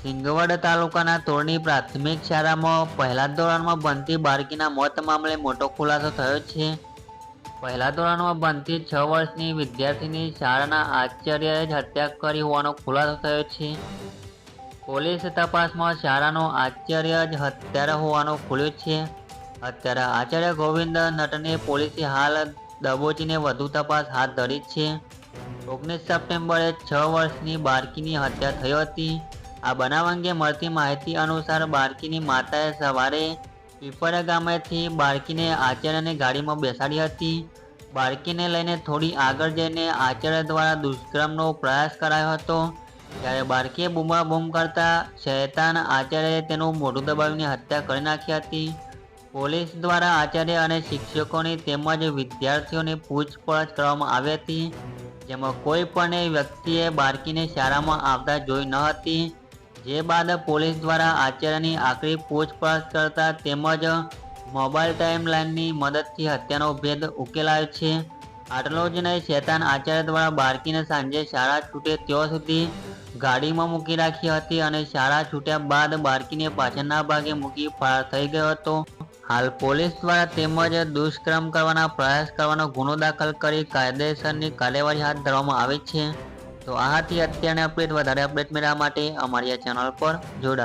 સિંગવડ તાલુકાના તોરણી પ્રાથમિક શાળામાં પહેલા ધોરણમાં ભણતી બાળકીના મોત મામલે મોટો ખુલાસો થયો છે. પહેલા ધોરણમાં ભણતી 6 વર્ષની વિદ્યાર્થીની શાળાના આચાર્યએ જ હત્યા કરી હોવાનો ખુલાસો થયો છે. પોલીસ તપાસમાં શાળાનો આચાર્ય જ હત્યારા હોવાનું ખુલ્યું છે. હત્યારા આચાર્ય ગોવિંદ નટને પોલીસે હાલ દબોચીને વધુ તપાસ હાથ ધરી છે. 19 સપ્ટેમ્બરે 6 વર્ષની બાળકીની હત્યા થઈ હતી. આ બનાવ અંગે મળતી માહિતી અનુસાર બાળકીની માતાએ સવારે પીપળા ગામેથી બાળકીને આચાર્યની ગાડીમાં બેસાડી હતી. બાળકીને લઈને થોડી આગળ જઈને આચાર્ય દ્વારા દુષ્કર્મનો પ્રયાસ કરાયો હતો. ત્યારે બાળકીએ બૂમાબૂમ કરતા શૈતાન આચાર્યએ તેનું મોઢું દબાવીને હત્યા કરી નાખી હતી. પોલીસ દ્વારા આચાર્ય અને શિક્ષકોની તેમજ વિદ્યાર્થીઓની પૂછપરછ કરવામાં આવી હતી, જેમાં કોઈ પણ વ્યક્તિએ બાળકીને શાળામાં આવતા જોઈ ન હતી. જે બાદ પોલીસ દ્વારા આચાર્યની આખરી પૂછપરછ કરતા તેમજ મોબાઈલ ટાઈમલાઈનની મદદથી હત્યાનો ભેદ ઉકેલાયો છે. આટલું જ નહીં, શૈતાન આચાર્ય દ્વારા બાળકીને સાંજે શાળા છૂટે ત્યાં સુધી ગાડીમાં મૂકી રાખી હતી અને શાળા છૂટ્યા બાદ બાળકીને પાછળના ભાગે મૂકી ફરાર થઈ ગયો હતો. હાલ પોલીસ દ્વારા તેમજ દુષ્કર્મ કરવાના પ્રયાસ કરવાનો ગુનો દાખલ કરી કાયદેસરની કાર્યવાહી હાથ ધરવામાં આવી છે. તો આ હતી અત્યારની અપડેટ. વધારે અપડેટ મેળવવા માટે અમારી આ ચેનલ પર જોડાઓ.